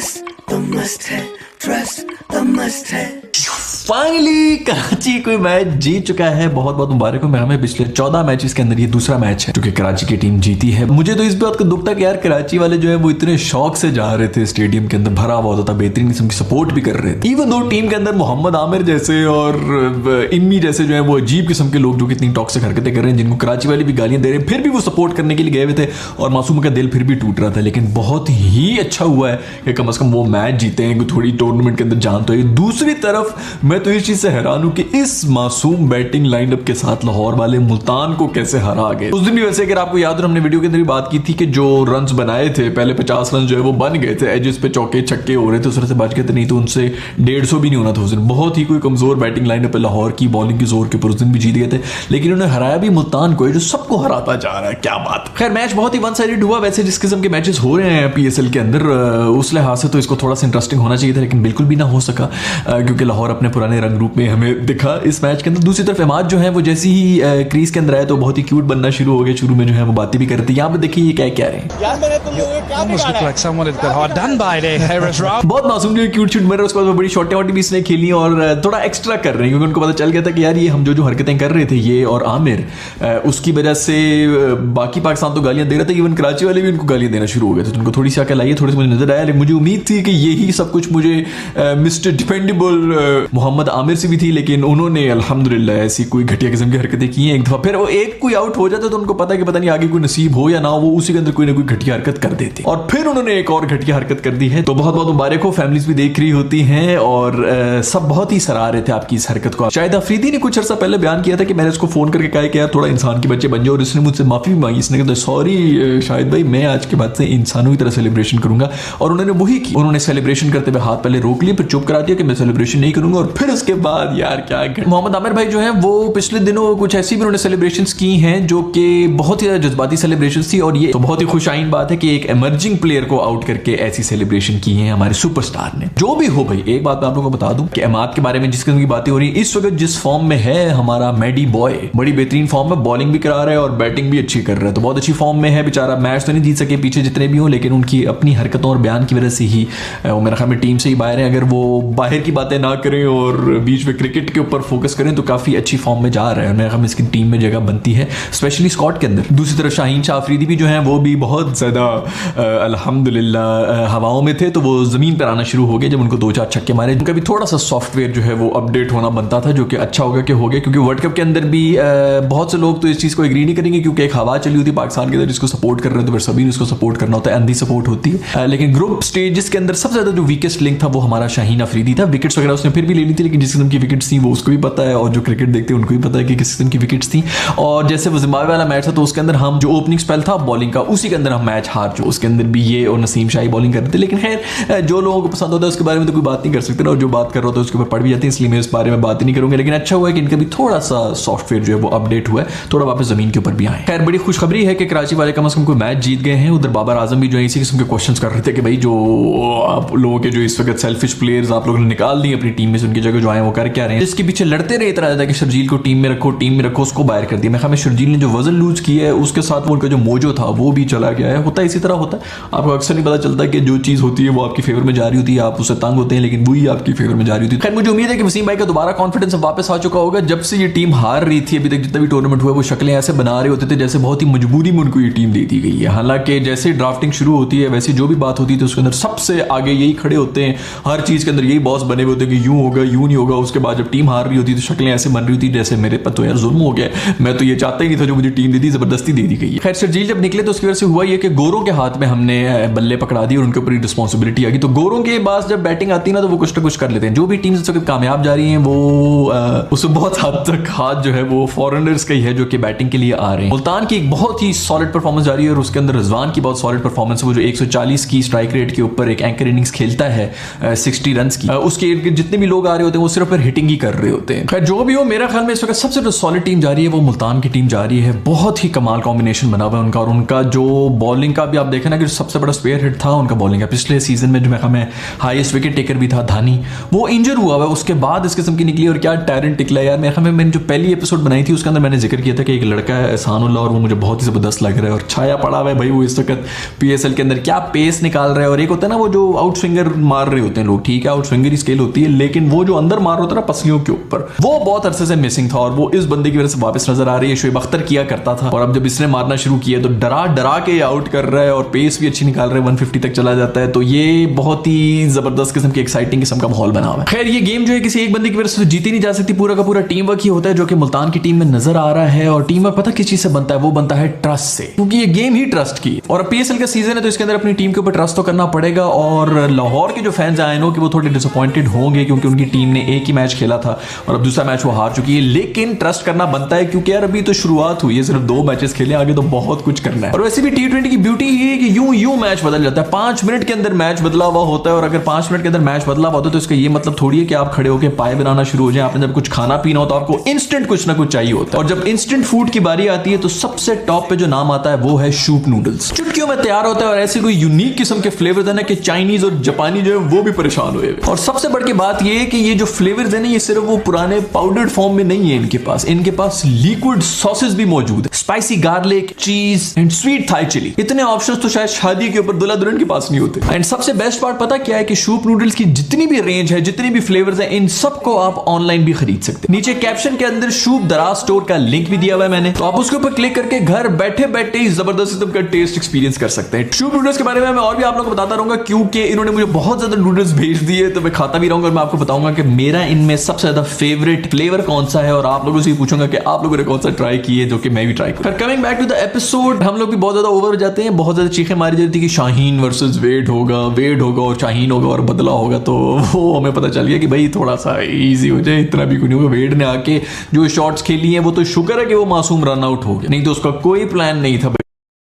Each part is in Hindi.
Trust the must है, trust the must है। फाइनली कराची कोई मैच जीत चुका है, बहुत बहुत मुबारक हो। हमें पिछले 14 मैचेस के अंदर ये दूसरा मैच है जो कि कराची की टीम जीती है। मुझे तो इस बात का दुख था कि यार कराची वाले जो है वो इतने शौक से जा रहे थे, स्टेडियम के अंदर भरा हुआ होता था, बेहतरीन किस्म की सपोर्ट भी कर रहे थे। इवन दो टीम के अंदर मोहम्मद आमिर जैसे और इनमी जैसे जो है वो अजीब किस्म के लोग जो कि इतनी टॉक्सिक हरकतें कर रहे हैं, जिनको कराची वाले भी गालियां दे रहे हैं, फिर भी वो सपोर्ट करने के लिए गए हुए थे और मासूम का दिल फिर भी टूट रहा था। लेकिन बहुत ही अच्छा हुआ है कि कम से कम वो मैच जीते हैं, थोड़ी टूर्नामेंट के अंदर जान तो है। दूसरी तरफ मैं तो इस चीज से हैरान हूं कि इस मासूम बैटिंग लाइनअप के साथ लाहौर वाले मुल्तान को कैसे हरा गए। उस दिन भी वैसे अगर आपको याद हो, हमने वीडियो के अंदर भी बात की थी कि जो रन्स बनाए थे पहले 50 रन जो है वो बन गए थे, एजेस पे चौके छक्के हो रहे थे, उस तरह से बच गए थे, नहीं तो उनसे 150 भी नहीं होना था उस दिन। बहुत ही कोई कमजोर बैटिंग लाइनअप है लाहौर की, बॉलिंग के जोर के ऊपर उस दिन भी जीत गए थे, लेकिन उन्होंने हराया भी मुल्तान को, जो सबको हराता जा रहा है। क्या बात। खैर मैच बहुत ही वन साइडेड हुआ। वैसे जिस किस्म के मैचेस हो रहे हैं पीएसएल के अंदर, उस लिहाज से तो इसको थोड़ा सा इंटरेस्टिंग होना चाहिए था, लेकिन बिल्कुल भी ना हो सका क्योंकि लाहौर अपने पुराने रंग रूप में हमें दिखा इस मैच के अंदर। दूसरी तरफ इमाद जो है वो जैसे ही क्रीज के अंदर आए तो बहुत ही क्यूट बनना शुरू हो गया। शुरू में जो है वो बातें भी करती है। यहाँ पे देखिए ये क्या कह रहे हैं, यार मैंने तुम लोगों को क्या बिगाड़ा? बहुत मासूम जो क्यूट शूट मेरे, उसके बाद बड़ी शॉर्टें वॉटी भी इसने खेली और थोड़ा एक्स्ट्रा कर रहे हैं क्योंकि उनको पता चल गया था कि यार ये हम जो हरकतें कर रहे थे ये और आमिर, उसकी वजह से बाकी पाकिस्तान तो गालियां दे रहे थे, इवन कराची वाले भी उनको गालियां देना शुरू हो गए थे। तो उनको थोड़ी सी अकल आई, थोड़ी सी मुझे नजर आया, लेकिन मुझे उम्मीद थी कि यही सब कुछ मुझे मिस्टर डिपेंडेबल मोहम्मद आमिर से भी थी, लेकिन उन्होंने अल्हम्दुलिल्लाह ऐसी कोई घटिया किस्म की हरकतें की हैं एक दफा। फिर वो एक कोई आउट हो जाता तो उनको पता कि पता नहीं आगे कोई नसीब हो या ना हो, वो उसी के अंदर कोई ना कोई घटिया हरकत कर देते और फिर उन्होंने एक और घटिया हरकत कर दी है। तो बहुत बहुत मुबारक हो, फैमिलीज भी देख रही होती हैं और सब बहुत ही सराह रहे थे आपकी इस हरकत को। शायद अफरीदी ने कुछ अर्सा पहले बयान किया था कि मैंने इसको फोन करके कहा कि यार थोड़ा इंसान के बच्चे बन जाओ, और इसने मुझसे माफी भी मांगी। इसने कहा सॉरी शाहिद भाई, मैं आज के बाद से इंसानों की तरह सेलिब्रेशन करूंगा, और उन्होंने वही की। उन्होंने सेलिब्रेशन करते हुए हाथ पहले रोक लिए, फिर चुप करा दिया कि मैं सेलिब्रेशन नहीं करूंगा, और फिर उसके बाद यार क्या मोहम्मद आमिर भाई जो है वो पिछले दिनों कुछ ऐसी भी उन्होंने सेलिब्रेशंस की हैं जो कि बहुत ही जज्बाती सेलिब्रेशंस थी, और ये तो बहुत ही खुशाइन बात है कि एक इमर्जिंग प्लेयर को आउट करके ऐसी सेलिब्रेशन की है हमारे सुपरस्टार ने। जो भी हो भाई, एक बात मैं आप लोगों को बता दूं कि इमाद के बारे में जिस किस्म की बातें हो रही है इस वक्त, जिस फॉर्म में है हमारा मैडी बॉय, बड़ी बेहतरीन फॉर्म में, बॉलिंग भी करा रहा है और बैटिंग भी अच्छी कर रहा है, तो बहुत अच्छी फॉर्म में है बेचारा। मैच तो नहीं जीत सके पीछे जितने भी हो, लेकिन उनकी अपनी हरकतों और बयान की वजह से ही वो मेरे ख्याल में टीम से ही बाहर है। अगर वो बाहर की बातें ना करें और बीच में क्रिकेट के ऊपर फोकस करें तो काफी अच्छी फॉर्म में जा रहे हैं। मेरे ख्याल में इसकी टीम में जगह बनती है, स्पेशली स्कॉट के अंदर। दूसरी तरफ शाहीन शाह अफरीदी भी जो है वो भी बहुत ज्यादा अल्हम्दुलिल्लाह हवाओं में थे, तो वो जमीन पर आना शुरू हो गए जब उनको 2-4 छक्के मारे। उनका भी थोड़ा सा सॉफ्टवेयर जो है वो अपडेट होना बनता था, जो कि अच्छा होगा कि हो गया, क्योंकि वर्ल्ड कप के अंदर भी बहुत से लोग तो इस चीज को एग्री नहीं करेंगे, क्योंकि एक हवा चली होती है पाकिस्तान के अंदर जिसको सपोर्ट कर रहे हैं, तो फिर सभी ने उसको सपोर्ट करना होता है, अंधी सपोर्ट होती है। लेकिन ग्रुप स्टेजेस के अंदर सबसे ज्यादा जो वीकेस्ट लिंक था वो हमारा शाहीन अफरीदी था। विकेट्स वगैरह उसने फिर भी ले ली थी, लेकिन जिस किस्म की विकेट्स थी वो उसको भी पता है, और जो क्रिकेट देखते हैं उनको भी पता है कि किस किस्म की विकेट्स थी। और जैसे वो जिम्बाब्वे वाला मैच था तो उसके अंदर हम जो ओपनिंग स्पेल था बॉलिंग का, उसी के अंदर हम मैच हार चुके, उसके अंदर भी ये और नसीम शाही बॉलिंग कर रहे थे। लेकिन खैर जो लोगों को पसंद होता है उसके बारे में तो कोई बात नहीं कर सकते ना, और जो बात कर रहा होता है उसके ऊपर पड़ भी जाती है, इसलिए मैं इस बारे में बात ही नहीं करूंगा। लेकिन अच्छा हुआ है कि इनका भी थोड़ा सा सॉफ्टवेयर जो है वो अपडेट हुआ है, थोड़ा वापस जमीन के ऊपर भी आए। खैर बड़ी खुशखबरी है कि कराची वाले कम से कम कोई मैच जीत गए हैं। उधर बाबर आजम भी जो है इसी किस्म के क्वेश्चन कर रहे थे कि भाई जो आप लोगों के जो इस वक्त सेल्फिश प्लेयर्स आप लोगों ने निकाल दी अपनी टीम में से, उनकी जगह जो आए वो कर क्या रहे हैं, जिसके पीछे लड़ते रहे इतना ज्यादा कि शर्जील को टीम में रखो, उसको बाहर कर दिया। मैं ख्याल में शर्जील ने जो वजन लूज किया है उसके साथ वो उनका जो मोजो था वो भी चला गया है। होता है इसी तरह होता है, आपको अक्सर नहीं पता चलता कि जो चीज होती है वो आपकी फेवर में जा रही होती है, आप उससे तंग होते हैं लेकिन वही आपकी फेवर में जा रही होती है। खैर मुझे उम्मीद है कि वसीम भाई का दोबारा कॉन्फिडेंस वापस आ चुका होगा। जब से ये टीम हार रही थी अभी तक जितना भी टूर्नामेंट हुआ, वो शक्लें ऐसे बना रहे होते थे जैसे बहुत ही मजबूरी में उनको ये टीम दे दी गई है। हालांकि जैसे ड्राफ्टिंग शुरू होती है वैसे जो भी बात होती है तो उसके अंदर सबसे आगे यही खड़े होते हैं, हर चीज के अंदर यही बॉस बने हुए होते हैं कि यूं होगा यूं नहीं होगा। उसके बाद जब टीम हार रही होती तो शक्लें ऐसे बन रही होती जैसे मेरे पर तो यार जुल्म हो गया, मैं तो ये चाहता ही नहीं था, जो मुझे टीम दी थी जबरदस्ती दे दी गई है। खैर शर्जील जब निकले तो उसकी वजह से हुआ ये कि गोरों के हाथ में हमने बल्ले पकड़ा दी और उनके ऊपर रिस्पॉन्सिबिलिटी आ गई। तो गोरों के पास जब बैटिंग आती है ना तो वो कुछ ना कुछ कर लेते हैं। जो भी टीम कामयाब जा रही है वो उससे बहुत हद तक हाथ जो है वो फॉरेनर्स का ही है जो कि बैटिंग के लिए आ रहे हैं। मुल्तान की एक बहुत ही सॉलिड परफॉर्मेंस जा रही है और उसके अंदर रिजवान की बहुत सॉलिड परफॉर्मेंस है। वो जो 140 की स्ट्राइक रेट के ऊपर एक एंकर इनिंग्स खेलता है 60 रन की, उसके जितने भी लोग लोग आ रहे होते हैं वो सिर्फ फिर हिटिंग ही कर रहे होते हैं। खैर जो भी हो, मेरा ख्याल में इस वक्त सबसे जो सॉलिड टीम जा रही है वो मुल्तान की टीम जा रही है। बहुत ही कमाल कॉम्बिनेशन बना हुआ है उनका, और उनका जो बॉलिंग का भी आप देखें ना कि सबसे बड़ा स्पेयर हिट था उनका बॉलिंग का। पिछले सीजन में जो मैं हाईएस्ट विकेट टेकर भी था धानी, वो इंजर हुआ है, उसके बाद इस किस्म की निकली और क्या टैलेंट निकला यार। मैंने जो पहली एपिसोड बनाई थी उसके अंदर मैंने जिक्र किया था कि एक लड़का है एहसानुल्लाह और वो मुझे बहुत ही जबरदस्त लग रहा है और छाया पड़ा हुआ है भाई। वो इस वक्त पीएसएल के अंदर क्या पेस निकाल रहा है। और एक होता है ना वो जो आउट स्विंगर मार रहे होते हैं लोग, ठीक है आउट स्विंगर ही स्केल होती है, लेकिन वो जो अंदर मार रहा होता है ना पसलियों के ऊपर, वो बहुत अरसे से मिसिंग था और वो इस बंदे की वजह से वापस नजर आ रही है। शोएब अख्तर किया करता था और अब जब इसने मारना शुरू किया तो डरा डरा के आउट कर रहा है और पेस भी अच्छी निकाल रहा है, 150 तक चला जाता है। तो ये बहुत ही जबरदस्त किस्म की एक्साइटिंग किस्म का माहौल बना हुआ है। खैर ये गेम जो है किसी एक बंदे की वजह से जीती नहीं जा सकती, पूरा का पूरा टीम वर्क ही होता है जो कि मुल्तान की टीम में नजर आ रहा है। और टीम वर्क पता किस चीज से बनता है, वो बनता है ट्रस्ट से, क्योंकि ये गेम ही ट्रस्ट की। और पीएसएल का सीजन है तो इसके अंदर अपनी टीम के ऊपर ट्रस्ट तो करना पड़ेगा। और लाहौर के जो फैंस आए नो कि वो थोड़े डिसअपॉइंटेड होंगे क्योंकि उनकी टीम ने एक ही मैच खेला था और अब दूसरा मैच वो हार चुकी है, लेकिन ट्रस्ट करना बनता है क्योंकि यार अभी तो शुरुआत हुई है, सिर्फ 2 मैचेस खेले, आगे तो बहुत कुछ करना है। और वैसे भी टी20 की ब्यूटी ये है कि यूं मैच बदल जाता है, 5 मिनट के अंदर मैच बदला हुआ होता है। और अगर 5 मिनट के अंदर मैच बदला हुआ होता है तो इसका ये मतलब थोड़ी है कि आप खड़े होकर पाए बनाना शुरू हो जाए। आपने जब कुछ खाना पीना हो तो आपको इंस्टेंट कुछ ना कुछ चाहिए होता है, और जब इंस्टेंट फूड की बारी आती है तो सबसे टॉप पे जो नाम आता है वो है सूप नूडल्स। चुटकियों में तैयार होता है और ऐसी कोई यूनिक किस्म के फ्लेवर्स है ना कि चाइनीज और जापानी जो है वो भी परेशान हुए। और सबसे बड़ी बात ये है कि ये जो फ्लेवर्स है ना ये सिर्फ वो पुराने पाउडर्ड फॉर्म में नहीं है, इनके पास लिक्विड सॉसेस भी मौजूद है, स्पाइसी गार्लिक, चीज एंड स्वीट थाई चिली। इतने ऑप्शंस तो शायद शादी के ऊपर दुल्हा दुल्हन के पास नहीं होते। एंड सबसे बेस्ट पार्ट पता क्या है कि सूप नूडल्स की जितनी भी रेंज है, जितनी भी फ्लेवर्स है, इन सबको आप ऑनलाइन भी खरीद सकते हैं। नीचे कैप्शन के अंदर सूप दराज स्टोर का लिंक भी दिया हुआ है मैंने, तो आप उसके ऊपर क्लिक करके घर बैठे बैठे ही जबरदस्त किस्म का टेस्ट एक्सपीरियंस कर सकते हैं। सूप नूडल्स के बारे में मैं और भी आप लोगों को बताता रहूंगा क्योंकि इन्होंने मुझे बहुत ज्यादा नूडल्स भेज दिए, तो मैं खाता भी रहूंगा और मैं आपको बताऊंगा कि मेरा इनमें सबसे ज्यादा फेवरेट फ्लेवर कौन सा है और आप लोगों से पूछूंगा कि आप लोगों ने कौन सा ट्राई किए जो कि मैं भी ट्राई करूं। Coming back to the episode, हम लोग भी बहुत ज्यादा ओवर हो जाते हैं, बहुत ज्यादा चीखें मारी जाती है कि शाहीन वर्सेस वेड होगा और शाहीन होगा और बदला होगा, तो वो हमें पता चल गया कि भाई थोड़ा सा इजी हो जाए, इतना भी कुछ नहीं होगा। वेड ने आके जो शॉट्स खेली हैं वो तो शुक्र है कि वो मासूम रन आउट हो गया, नहीं तो उसका कोई प्लान नहीं था,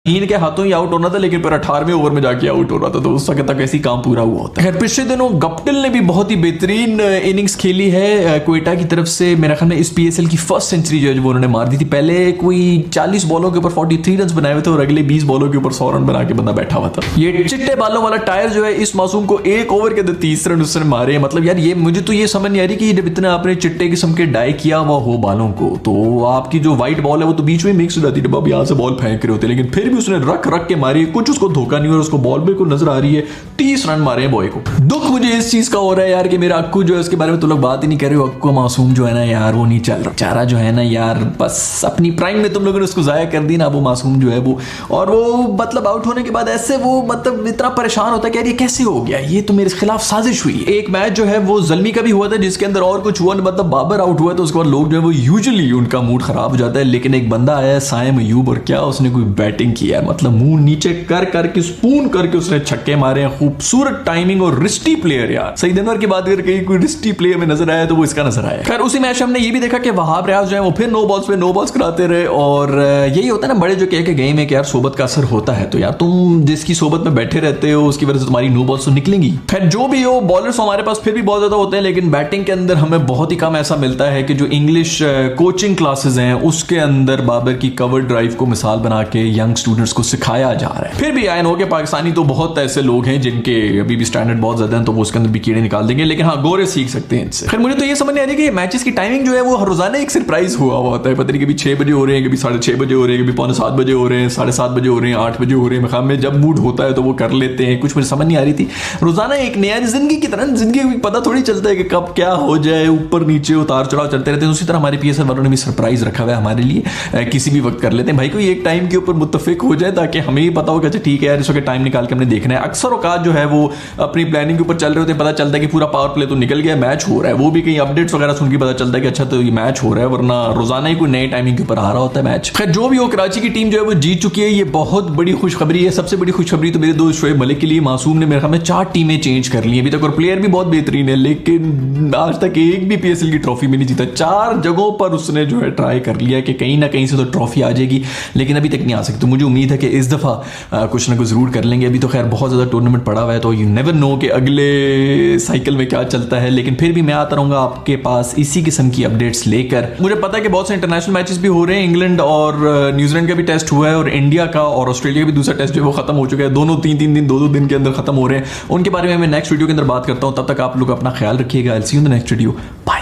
इनके हाथों ही आउट होना था, लेकिन फिर 18वें ओवर में जाके आउट हो रहा था, तो उस वक्त तक ऐसी काम पूरा हुआ होता है। पिछले दिनों गप्टिल ने भी बहुत ही बेहतरीन इनिंग्स खेली है क्वेटा की तरफ से। मेरा ख्याल में इस पीएसएल की फर्स्ट सेंचुरी जो है वो उन्होंने मार दी थी। पहले कोई 40 बॉलों के ऊपर 43 रन बनाए हुए थे और अगले 20 बॉलों के ऊपर 100 रन बना के बंदा बैठा हुआ था। ये चिट्टे बालों वाला टायर जो है इस मासूम को 1 ओवर के अंदर 30 रन उसने मारे हैं। मतलब यार ये मुझे तो ये समझ नहीं आ रही कि जब इतना आपने चिट्टे किस्म के डाई किया हुआ हो बालों को, तो आपकी जो व्हाइट बॉल है वो तो बीच में मिक्स हो जाती है, जब आप यहाँ से बॉल फेंक रहे होते, लेकिन फिर भी उसने रख के मारी, कुछ उसको धोखा नहीं हो रहा, उसको बॉल बिल्कुल नजर आ रही है। 30 रन मारे हैं बॉय को। दुख मुझे इस चीज का हो रहा है यार कि मेरा अक्कू जो है उसके बारे में तो लोग बात ही नहीं कर रहे हो। अक्कू मासूम जो है ना यार वो नहीं चल रहा, चारा जो है ना यार बस अपनी प्राइम में तुम लोगों ने उसको जाया कर दी ना, वो मासूम जो है वो। और वो मतलब आउट होने के बाद ऐसे वो मतलब इतना परेशान होता है कि यार ये कैसे हो गया, ये तो मेरे खिलाफ साजिश हुई। एक मैच जो है वो जल्मी का भी हुआ था जिसके अंदर और कुछ हुआ, मतलब बाबर आउट हुआ तो उसके बाद लोग जो है वो यूजुअली उनका मूड खराब हो जाता है, लेकिन एक बंदा आया साइम अयूब और क्या उसने कोई बैटिंग किया, मतलब मुंह नीचे करके स्पून करके उसने छक्के मारे हैं। खूबसूरत टाइमिंग और रिस्टी प्लेयर यार। सईद अनवर की बात करके कोई रिस्टी प्लेयर में नजर आया तो वो इसका नजर आया। खैर उसी मैच में हमने ये भी देखा कि वहाब रियाज जो है वो फिर नो बॉल्स पे नो बॉल्स कराते रहे। और यही होता है ना बड़े जो कह के गेम है कि यार सोबत का असर होता है, तो यार तुम जिसकी सोबत में बैठे रहते हो उसकी वजह से तुम्हारी नो बॉल्स तो निकलेंगी। खैर जो भी हो, बॉलर्स हमारे पास फिर भी बहुत ज्यादा होते हैं, लेकिन बैटिंग के अंदर हमें बहुत ही कम ऐसा मिलता है कि जो इंग्लिश कोचिंग क्लासेस हैं उसके अंदर बाबर की कवर ड्राइव को मिसाल बना के यंग स्टूडेंट्स को सिखाया जा रहा है। फिर भी आयन हो के पाकिस्तानी तो बहुत ऐसे लोग हैं जिनके अभी भी स्टैंडर्ड बहुत ज्यादा हैं, तो वो उसके अंदर भी कीड़े निकाल देंगे, लेकिन हाँ गोरे सीख सकते हैं इनसे। फिर मुझे तो ये समझ नहीं आ रही कि मैचेस की टाइमिंग जो है वो हर रोजाना एक सरप्राइज हुआ होता है। पता नहीं कभी 6 बजे हो रहे हैं, कभी 6:30 बजे हो रहे हैं, कभी 6:45 बजे हो रहे हैं, 7:30 बजे हो रहे हैं, 8 बजे हो रहे हैं। मैं में जब मूड होता है तो वो कर लेते हैं, कुछ मुझे समझ नहीं आ रही थी। रोजाना एक नया जिंदगी की तरह, जिंदगी में पता थोड़ी चलता है कि कब क्या हो जाए, ऊपर नीचे उतार चढ़ाव चलते रहते हैं। उसी तरह हमारे पीएसएल वालों ने भी सरप्राइज रखा हुआ है हमारे लिए, किसी भी वक्त कर लेते हैं भाई कोई एक टाइम के ऊपर मुत्तफिक हो जाए ताकि हमें ही पता होगा अच्छा ठीक है यार इस वक्त टाइम निकाल के हमने देखना है। अक्सर औकात जो है वो अपनी प्लानिंग के ऊपर चल रहे होते हैं, पता चलता है कि पूरा पावर प्ले तो निकल गया, मैच हो रहा है, वो भी कहीं अपडेट्स वगैरह सुन के पता चलता है कि अच्छा तो ये मैच हो रहा है, वरना रोजाना ही कोई नए टाइमिंग के ऊपर आ रहा होता है मैच। खैर जो भी हो, कराची की टीम जो है वो जीत चुकी है, ये बहुत बड़ी खुशखबरी है। सबसे बड़ी खुशखबरी तो मेरे दोस्त शोएब मलिक के लिए, मासूम ने मेरे ख्याल में 4 टीमें चेंज कर ली अभी तक, और प्लेयर भी बहुत बेहतरीन है, लेकिन आज तक एक भी पीएसएल की ट्रॉफी में नहीं जीता। 4 जगहों पर उसने जो है ट्राई कर लिया कि कहीं ना कहीं से तो ट्रॉफी आ जाएगी, लेकिन अभी तक नहीं आ सकती। मुझे उम्मीद है कि इस दफ़ा कुछ ना कुछ ज़रूर कर लेंगे। अभी तो खैर बहुत ज़्यादा टूर्नामेंट पड़ा हुआ है, तो यू नेवर नो कि अगले साइकिल में क्या चलता है, लेकिन फिर भी मैं आता रहूँगा आपके पास इसी किस्म की अपडेट्स लेकर। मुझे पता है कि बहुत से इंटरनेशनल मैचेस भी हो रहे हैं, इंग्लैंड और न्यूजीलैंड का भी टेस्ट हुआ है और इंडिया का और ऑस्ट्रेलिया का भी दूसरा टेस्ट जो है वो खत्म हो चुका है। दोनों 3-3 दिन 2-2 दिन के अंदर खत्म हो रहे हैं। उनके बारे में मैं नेक्स्ट वीडियो के अंदर बात करता हूँ। तब तक आप लोग अपना ख्याल रखिएगा। I will see you in the next video. Bye.